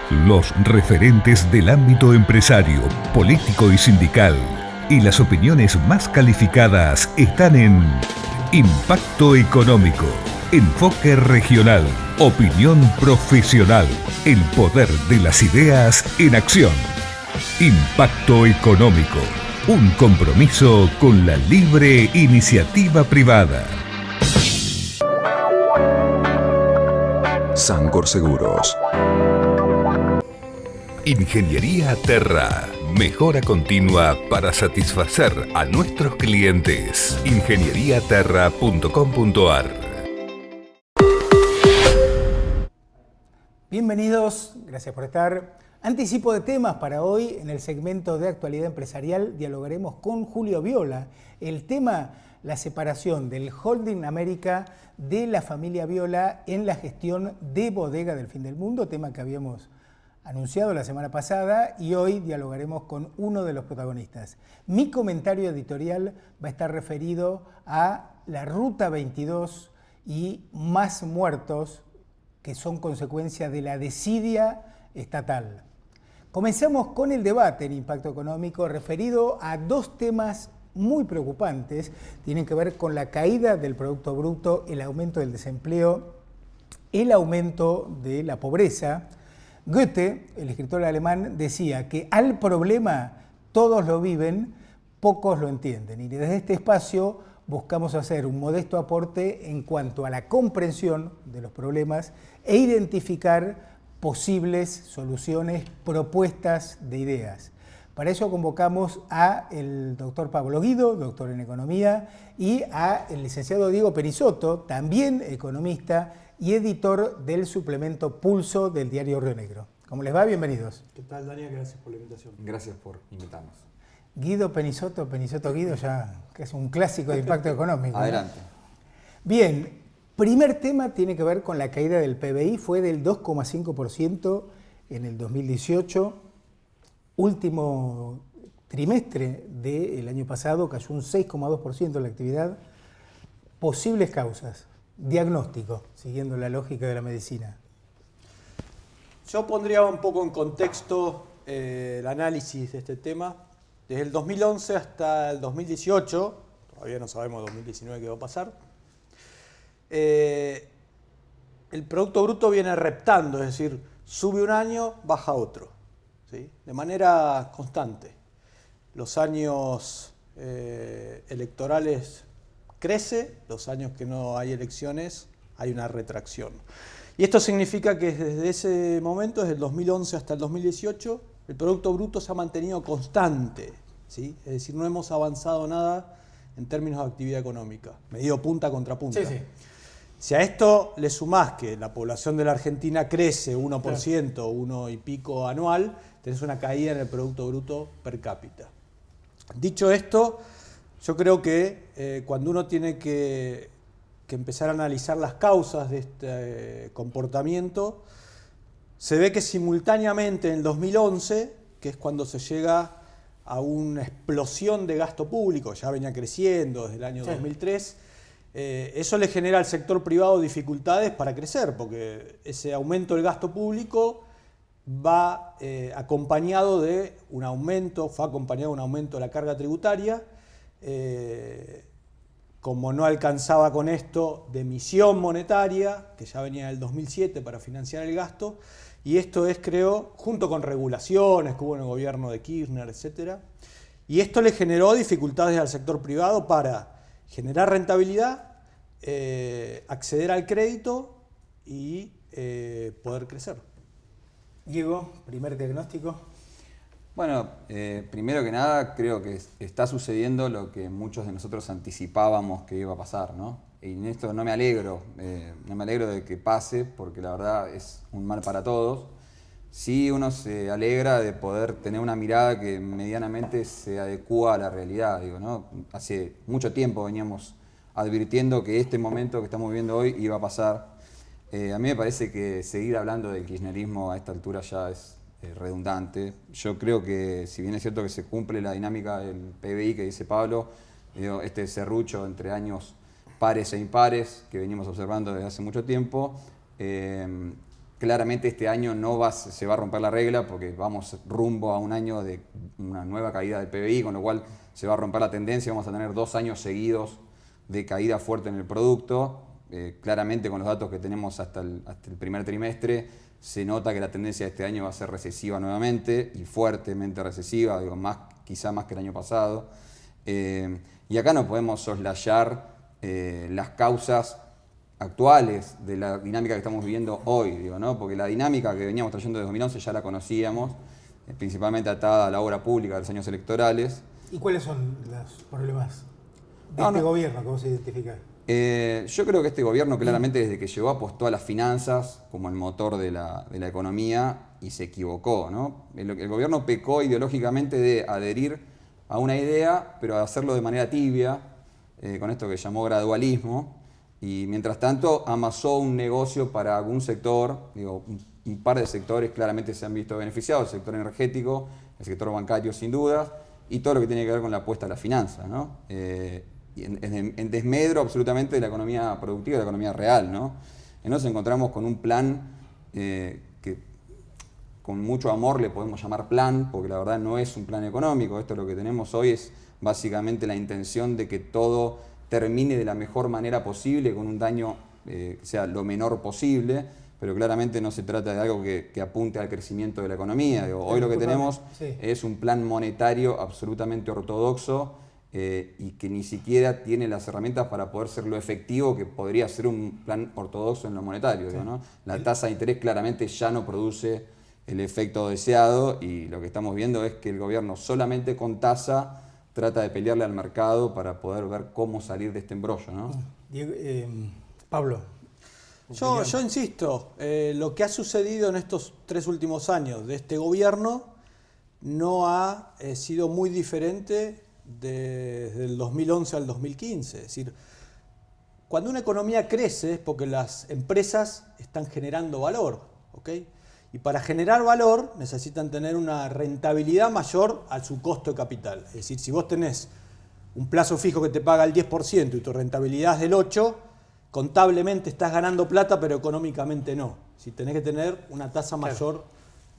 Los referentes del ámbito empresario, político y sindical y las opiniones más calificadas están en Impacto Económico, enfoque regional, opinión profesional, el poder de las ideas en acción. Impacto Económico, un compromiso con la libre iniciativa privada. Sancor Seguros. Ingeniería Terra. Mejora continua para satisfacer a nuestros clientes. ingenieriaterra.com.ar. Bienvenidos, gracias por estar. Anticipo de temas para hoy. En el segmento de actualidad empresarial dialogaremos con Julio Viola. El tema, la separación del Holding América de la familia Viola en la gestión de Bodega del Fin del Mundo, tema que habíamos anunciado la semana pasada, y hoy dialogaremos con uno de los protagonistas. Mi comentario editorial va a estar referido a la Ruta 22 y más muertos que son consecuencia de la desidia estatal. Comencemos con el debate en Impacto Económico referido a dos temas muy preocupantes. Tienen que ver con la caída del Producto Bruto, el aumento del desempleo, el aumento de la pobreza. Goethe, el escritor alemán, decía que al problema todos lo viven, pocos lo entienden. Y desde este espacio buscamos hacer un modesto aporte en cuanto a la comprensión de los problemas e identificar posibles soluciones, propuestas de ideas. Para eso convocamos al doctor Pablo Guido, doctor en Economía, y al licenciado Diego Perisotto, también economista y editor del suplemento Pulso del diario Río Negro. ¿Cómo les va? Bienvenidos. ¿Qué tal, Daniel? Gracias por la invitación. Gracias por invitarnos. Guido Perisotto, Perisotto Guido, ya que es un clásico de Impacto Económico. Adelante. ¿No? Bien, primer tema tiene que ver con la caída del PBI, fue del 2,5% en el 2018. Último trimestre del año pasado cayó un 6,2% la actividad. Posibles causas. Diagnóstico, siguiendo la lógica de la medicina. Yo pondría un poco en contexto el análisis de este tema. Desde el 2011 hasta el 2018, todavía no sabemos 2019 qué va a pasar, el Producto Bruto viene reptando, es decir, sube un año, baja otro, ¿sí? De manera constante. Los años electorales crece, los años que no hay elecciones hay una retracción. Y esto significa que desde ese momento, desde el 2011 hasta el 2018, el Producto Bruto se ha mantenido constante, ¿sí? Es decir, no hemos avanzado nada en términos de actividad económica, medido punta contra punta. Sí. Si a esto le sumás que la población de la Argentina crece 1%, claro, 1 y pico anual, tenés una caída en el Producto Bruto per cápita. Dicho esto, yo creo que cuando uno tiene que empezar a analizar las causas de este comportamiento, se ve que simultáneamente en el 2011, que es cuando se llega a una explosión de gasto público, ya venía creciendo desde el año 2003, eso le genera al sector privado dificultades para crecer, porque ese aumento del gasto público va acompañado de un aumento, fue acompañado de un aumento de la carga tributaria. Como no alcanzaba con esto de emisión monetaria, que ya venía del 2007 para financiar el gasto, y esto es, creo, junto con regulaciones que hubo en el gobierno de Kirchner, etc. Y esto le generó dificultades al sector privado para generar rentabilidad, acceder al crédito y poder crecer. Diego, primer diagnóstico. Bueno, primero que nada creo que está sucediendo lo que muchos de nosotros anticipábamos que iba a pasar, ¿no? Y en esto no me alegro de que pase, porque la verdad es un mal para todos. Sí, uno se alegra de poder tener una mirada que medianamente se adecúa a la realidad, digo, ¿no? Hace mucho tiempo veníamos advirtiendo que este momento que estamos viviendo hoy iba a pasar. A mí me parece que seguir hablando del kirchnerismo a esta altura ya es redundante. Yo creo que, si bien es cierto que se cumple la dinámica del PBI que dice Pablo, este serrucho entre años pares e impares que venimos observando desde hace mucho tiempo, claramente este año se va a romper la regla porque vamos rumbo a un año de una nueva caída del PBI, con lo cual se va a romper la tendencia, vamos a tener 2 años seguidos de caída fuerte en el producto. Claramente con los datos que tenemos hasta el primer trimestre se nota que la tendencia de este año va a ser recesiva nuevamente y fuertemente recesiva, quizá más que el año pasado. Y acá no podemos soslayar las causas actuales de la dinámica que estamos viviendo hoy, ¿no? Porque la dinámica que veníamos trayendo desde 2011 ya la conocíamos, principalmente atada a la obra pública de los años electorales. ¿Y cuáles son los problemas de este gobierno que vos identificás? Yo creo que este gobierno claramente desde que llegó apostó a las finanzas como el motor de la economía y se equivocó, ¿no? El gobierno pecó ideológicamente de adherir a una idea, pero hacerlo de manera tibia, con esto que llamó gradualismo, y mientras tanto amasó un negocio para algún sector, un par de sectores claramente se han visto beneficiados, el sector energético, el sector bancario sin dudas, y todo lo que tiene que ver con la apuesta a las finanzas, ¿no? En desmedro absolutamente de la economía productiva, de la economía real, ¿no? Y nos encontramos con un plan que con mucho amor le podemos llamar plan, porque la verdad no es un plan económico. Esto lo que tenemos hoy es básicamente la intención de que todo termine de la mejor manera posible, con un daño que sea lo menor posible, pero claramente no se trata de algo que apunte al crecimiento de la economía. Hoy lo que tenemos es un plan monetario absolutamente ortodoxo, y que ni siquiera tiene las herramientas para poder ser lo efectivo que podría ser un plan ortodoxo en lo monetario, ¿no? La tasa de interés claramente ya no produce el efecto deseado y lo que estamos viendo es que el gobierno solamente con tasa trata de pelearle al mercado para poder ver cómo salir de este embrollo, ¿no? Pablo. Yo insisto, lo que ha sucedido en estos 3 últimos años de este gobierno no ha sido muy diferente desde el 2011 al 2015. Es decir, cuando una economía crece es porque las empresas están generando valor, ¿ok? Y para generar valor necesitan tener una rentabilidad mayor a su costo de capital. Es decir, si vos tenés un plazo fijo que te paga el 10% y tu rentabilidad es del 8%, contablemente estás ganando plata, pero económicamente no. Si tenés que tener una tasa mayor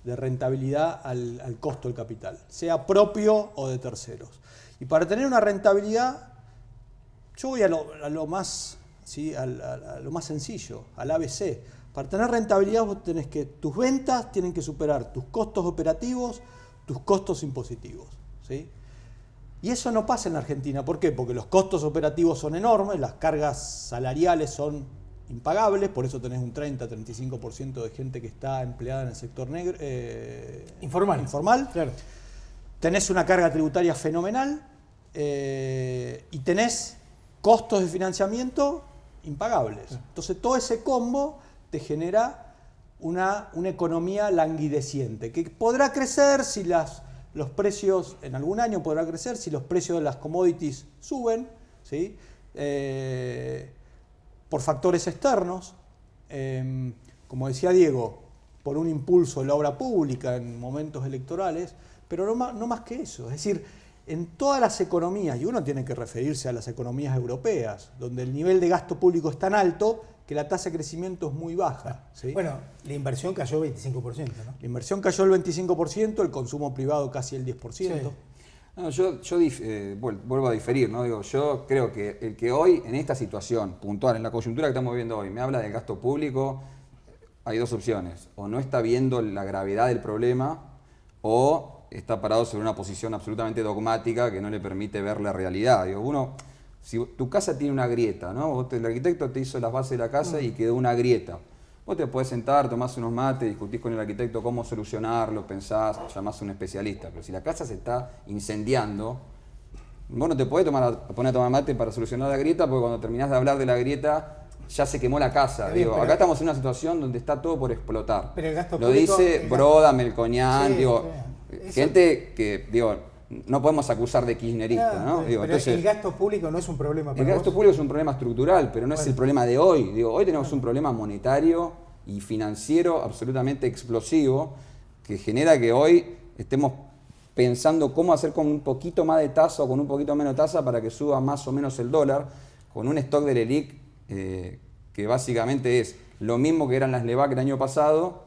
de rentabilidad al costo del capital, sea propio o de terceros. Y para tener una rentabilidad, yo voy a lo más sencillo, al ABC. Para tener rentabilidad vos tenés que, tus ventas tienen que superar tus costos operativos, tus costos impositivos, ¿sí? Y eso no pasa en Argentina. ¿Por qué? Porque los costos operativos son enormes, las cargas salariales son impagables, por eso tenés un 30-35% de gente que está empleada en el sector negro, informal. Claro. Tenés una carga tributaria fenomenal y tenés costos de financiamiento impagables. Entonces todo ese combo te genera una economía languideciente, que podrá crecer si los precios, en algún año podrá crecer si los precios de las commodities suben, ¿sí? Por factores externos, como decía Diego, por un impulso de la obra pública en momentos electorales, pero no más que eso. Es decir, en todas las economías, y uno tiene que referirse a las economías europeas, donde el nivel de gasto público es tan alto que la tasa de crecimiento es muy baja, ¿sí? Bueno, la inversión cayó 25%, ¿no? La inversión cayó el 25%, el consumo privado casi el 10%. Sí. No, yo vuelvo a diferir, ¿no? Yo creo que el que hoy, en esta situación puntual, en la coyuntura que estamos viviendo hoy, me habla del gasto público, hay 2 opciones. O no está viendo la gravedad del problema, o está parado sobre una posición absolutamente dogmática que no le permite ver la realidad. Si tu casa tiene una grieta, ¿no? El arquitecto te hizo las bases de la casa y quedó una grieta. Vos te podés sentar, tomás unos mates, discutís con el arquitecto cómo solucionarlo, pensás, llamás a un especialista. Pero si la casa se está incendiando, vos no te podés poner a tomar mate para solucionar la grieta, porque cuando terminás de hablar de la grieta ya se quemó la casa. Acá estamos en una situación donde está todo por explotar. Pero el gasto lo público, dice Broda, Melconian, sí. Gente que, no podemos acusar de kirchnerista, ¿no? Pero Entonces, el gasto público no es un problema para el gasto vos. público es un problema estructural, pero no es el problema de hoy. Hoy tenemos un problema monetario y financiero absolutamente explosivo que genera que hoy estemos pensando cómo hacer con un poquito más de tasa o con un poquito menos de tasa para que suba más o menos el dólar, con un stock del ELIC que básicamente es lo mismo que eran las LEVAC el año pasado,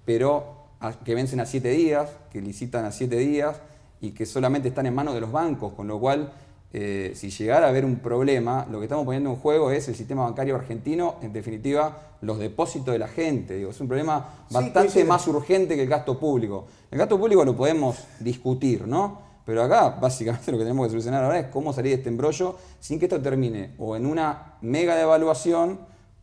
pero que vencen a 7 días, que licitan a 7 días y que solamente están en manos de los bancos, con lo cual, si llegara a haber un problema, lo que estamos poniendo en juego es el sistema bancario argentino, en definitiva, los depósitos de la gente. Digo, es un problema bastante más urgente que el gasto público. El gasto público lo podemos discutir, ¿no? Pero acá, básicamente, lo que tenemos que solucionar ahora es cómo salir de este embrollo sin que esto termine o en una mega devaluación,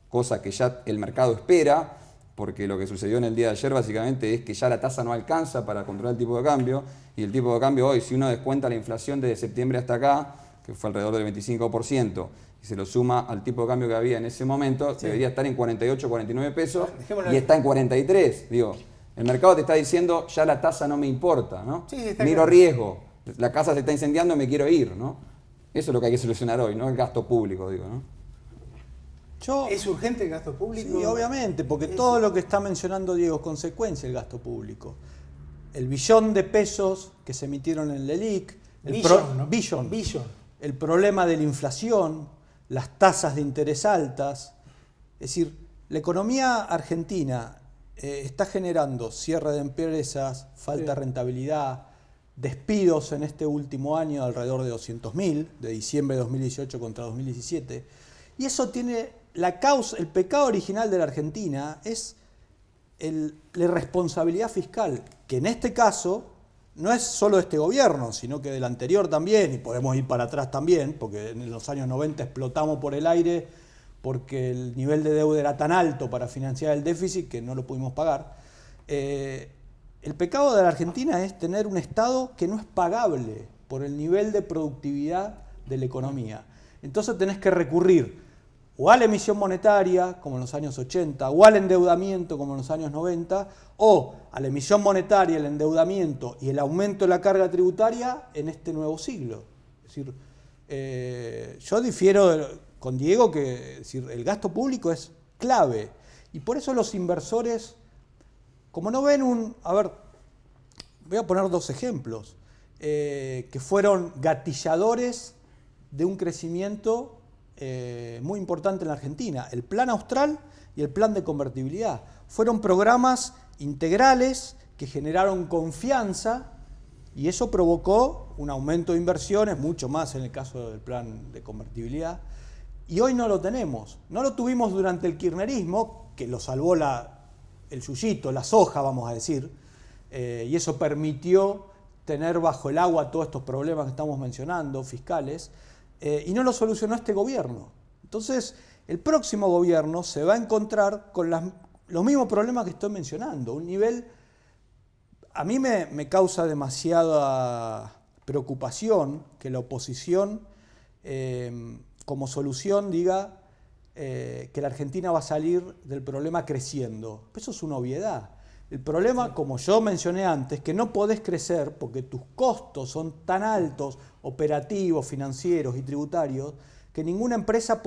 cosa que ya el mercado espera, porque lo que sucedió en el día de ayer básicamente es que ya la tasa no alcanza para controlar el tipo de cambio, y el tipo de cambio hoy, si uno descuenta la inflación desde septiembre hasta acá, que fue alrededor del 25%, y se lo suma al tipo de cambio que había en ese momento, debería estar en 48, 49 pesos, y está en 43. Digo, el mercado te está diciendo, ya la tasa no me importa, ¿no? Miro riesgo, la casa se está incendiando, me quiero ir, ¿no? Eso es lo que hay que solucionar hoy, ¿no? El gasto público, digo, ¿no? ¿Es urgente el gasto público? Sí, obviamente, porque todo lo que está mencionando Diego es consecuencia del gasto público. El billón de pesos que se emitieron en LELIQ, el problema de la inflación, las tasas de interés altas. Es decir, la economía argentina está generando cierre de empresas, falta de rentabilidad, despidos en este último año alrededor de 200.000, de diciembre de 2018 contra 2017. Y eso tiene la causa, el pecado original de la Argentina es la irresponsabilidad fiscal, que en este caso no es solo de este gobierno, sino que del anterior también, y podemos ir para atrás también, porque en los años 90 explotamos por el aire porque el nivel de deuda era tan alto para financiar el déficit que no lo pudimos pagar. El pecado de la Argentina es tener un Estado que no es pagable por el nivel de productividad de la economía. Entonces tenés que recurrir o a la emisión monetaria, como en los años 80, o al endeudamiento, como en los años 90, o a la emisión monetaria, el endeudamiento y el aumento de la carga tributaria en este nuevo siglo. Es decir, yo difiero con Diego que el gasto público es clave, y por eso los inversores, como no ven a ver, voy a poner 2 ejemplos, que fueron gatilladores de un crecimiento muy importante en la Argentina. El Plan Austral y el Plan de Convertibilidad. Fueron programas integrales que generaron confianza y eso provocó un aumento de inversiones, mucho más en el caso del Plan de Convertibilidad. Y hoy no lo tenemos. No lo tuvimos durante el kirchnerismo, que lo salvó el yuyito, la soja, vamos a decir, y eso permitió tener bajo el agua todos estos problemas que estamos mencionando, fiscales, y no lo solucionó este gobierno. Entonces, el próximo gobierno se va a encontrar con los mismos problemas que estoy mencionando. Un nivel, a mí me causa demasiada preocupación que la oposición, como solución, diga que la Argentina va a salir del problema creciendo. Eso es una obviedad. El problema, como yo mencioné antes, que no podés crecer porque tus costos son tan altos, operativos, financieros y tributarios, que ninguna empresa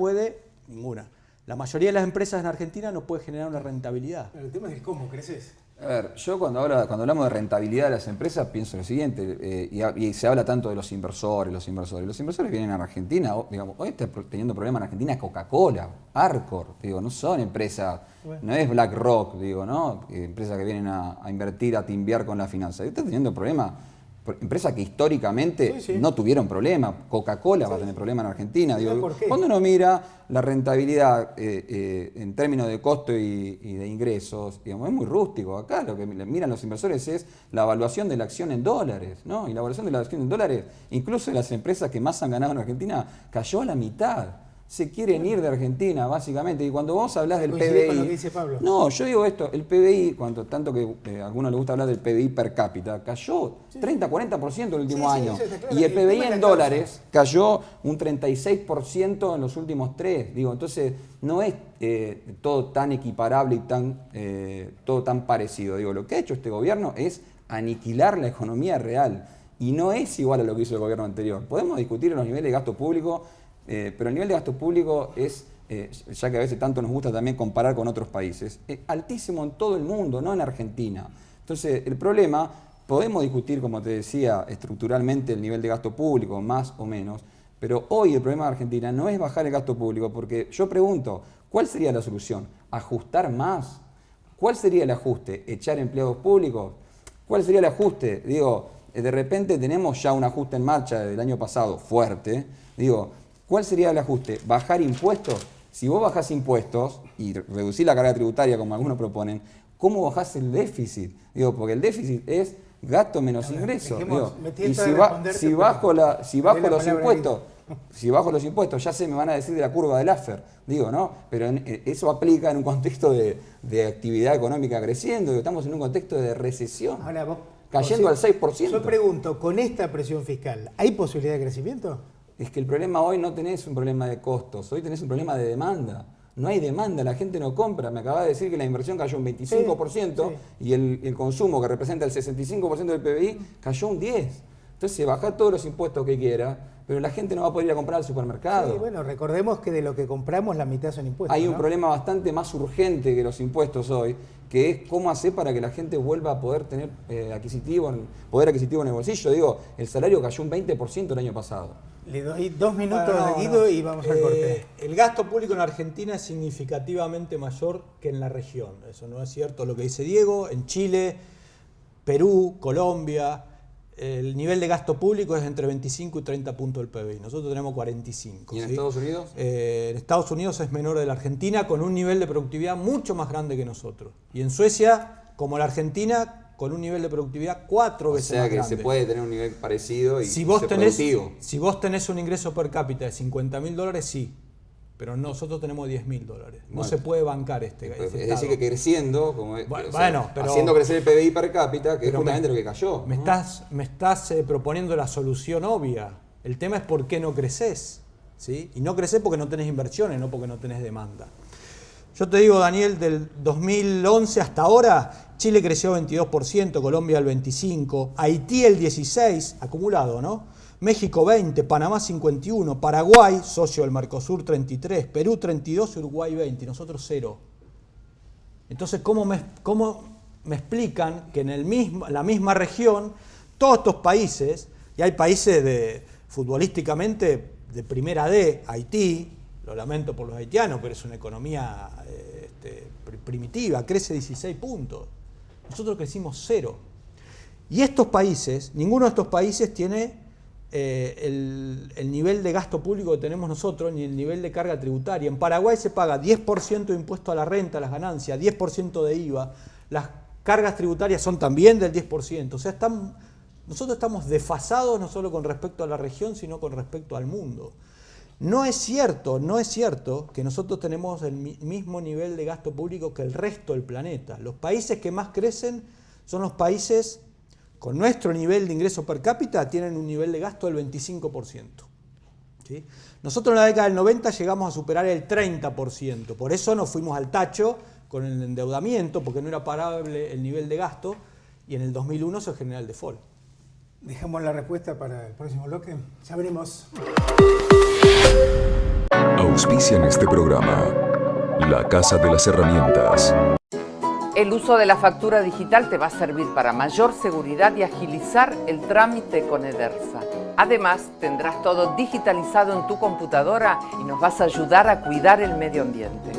la mayoría de las empresas en Argentina no puede generar una rentabilidad. Pero el tema es cómo creces. A ver, yo cuando hablamos de rentabilidad de las empresas pienso lo siguiente, y se habla tanto de los inversores. Los inversores vienen a Argentina, digamos, hoy está teniendo problemas en Argentina Coca-Cola, Arcor, digo, no son empresas, no es BlackRock, digo, ¿no? Empresas que vienen a invertir, a timbiar con la finanza. Está teniendo problemas, empresas que históricamente no tuvieron problema. Coca-Cola va a tener problemas en Argentina. Digo, ¿por qué? Cuando uno mira la rentabilidad en términos de costo y de ingresos, digamos, es muy rústico. Acá lo que miran los inversores es la evaluación de la acción en dólares, ¿no? Y la evaluación de la acción en dólares, incluso de las empresas que más han ganado en Argentina, cayó a la mitad. Se quieren ir de Argentina, básicamente. Y cuando vos hablás del PBI... Con lo que dice Pablo. No, yo digo esto, el PBI, tanto que a algunos les gusta hablar del PBI per cápita, cayó 30-40% en el último año. Claro, y el PBI en dólares cayó un 36% en los últimos 3. Digo, entonces no es todo tan equiparable y todo tan parecido. Digo, lo que ha hecho este gobierno es aniquilar la economía real. Y no es igual a lo que hizo el gobierno anterior. Podemos discutir los niveles de gasto público, pero el nivel de gasto público es, ya que a veces tanto nos gusta también comparar con otros países, es altísimo en todo el mundo, no en Argentina. Entonces, el problema, podemos discutir, como te decía, estructuralmente el nivel de gasto público, más o menos, pero hoy el problema de Argentina no es bajar el gasto público, porque yo pregunto, ¿cuál sería la solución? ajustar más. ¿Cuál sería el ajuste? ¿Echar empleados públicos? ¿Cuál sería el ajuste? Digo, de repente tenemos ya un ajuste en marcha del año pasado fuerte. Digo, ¿cuál sería el ajuste? ¿Bajar impuestos? Si vos bajás impuestos y reducís la carga tributaria como algunos proponen, ¿cómo bajás el déficit? Digo, porque el déficit es gasto menos ingresos. Digo, y si bajo los impuestos, ya se me van a decir de la curva de Laffer, digo, ¿no? Pero eso aplica en un contexto de actividad económica creciendo, digo, estamos en un contexto de recesión, ahora vos, cayendo al 6%. Yo pregunto, ¿con esta presión fiscal hay posibilidad de crecimiento? Es que el problema hoy no tenés un problema de costos, hoy tenés un problema de demanda. No hay demanda, la gente no compra. Me acabas de decir que la inversión cayó un 25% y el consumo, que representa el 65% del PBI, cayó un 10%. Entonces, bajar todos los impuestos que quiera, pero la gente no va a poder ir a comprar al supermercado. Sí, bueno, recordemos que de lo que compramos la mitad son impuestos. Hay un problema bastante más urgente que los impuestos hoy, que es cómo hacer para que la gente vuelva a poder tener poder adquisitivo en el bolsillo. Digo, el salario cayó un 20% el año pasado. Le doy 2 minutos a Guido y vamos al corte. El gasto público en Argentina es significativamente mayor que en la región. Eso no es cierto lo que dice Diego. En Chile, Perú, Colombia, el nivel de gasto público es entre 25 y 30 puntos del PBI. Nosotros tenemos 45. ¿Y en ¿sí? Estados Unidos? En Estados Unidos es menor de la Argentina, con un nivel de productividad mucho más grande que nosotros. Y en Suecia, como la Argentina, con un nivel de productividad 4 veces más grande. O sea que se puede tener un nivel parecido y si vos ser tenés, productivo. Si vos tenés un ingreso per cápita de $50.000, sí. Pero nosotros tenemos $10.000. No se puede bancar este es decir, que creciendo, como pero, haciendo crecer el PBI per cápita, que es justamente lo que cayó. Me estás proponiendo la solución obvia. El tema es por qué no creces. ¿Sí? Y no creces porque no tenés inversiones, no porque no tenés demanda. Yo te digo, Daniel, del 2011 hasta ahora, Chile creció 22%, Colombia el 25%, Haití el 16%, acumulado, ¿no? México 20%, Panamá 51%, Paraguay, socio del Mercosur 33%, Perú 32%, Uruguay 20%, y nosotros 0%. Entonces, ¿cómo me explican que en la misma región, todos estos países, y hay países futbolísticamente de primera D, Haití, lo lamento por los haitianos, pero es una economía primitiva, crece 16 puntos. Nosotros crecimos 0. Y estos países, ninguno de estos países tiene el nivel de gasto público que tenemos nosotros, ni el nivel de carga tributaria. En Paraguay se paga 10% de impuesto a la renta, a las ganancias, 10% de IVA. Las cargas tributarias son también del 10%. O sea, nosotros estamos desfasados no solo con respecto a la región, sino con respecto al mundo. No es cierto que nosotros tenemos el mismo nivel de gasto público que el resto del planeta. Los países que más crecen son los países con nuestro nivel de ingreso per cápita, tienen un nivel de gasto del 25%. ¿Sí? Nosotros en la década del 90 llegamos a superar el 30%. Por eso nos fuimos al tacho con el endeudamiento, porque no era parable el nivel de gasto, y en el 2001 se genera el default. Dejamos la respuesta para el próximo bloque. Ya veremos. Auspician este programa La Casa de las Herramientas. El uso de la factura digital te va a servir para mayor seguridad y agilizar el trámite con Edersa. Además, tendrás todo digitalizado en tu computadora y nos vas a ayudar a cuidar el medio ambiente.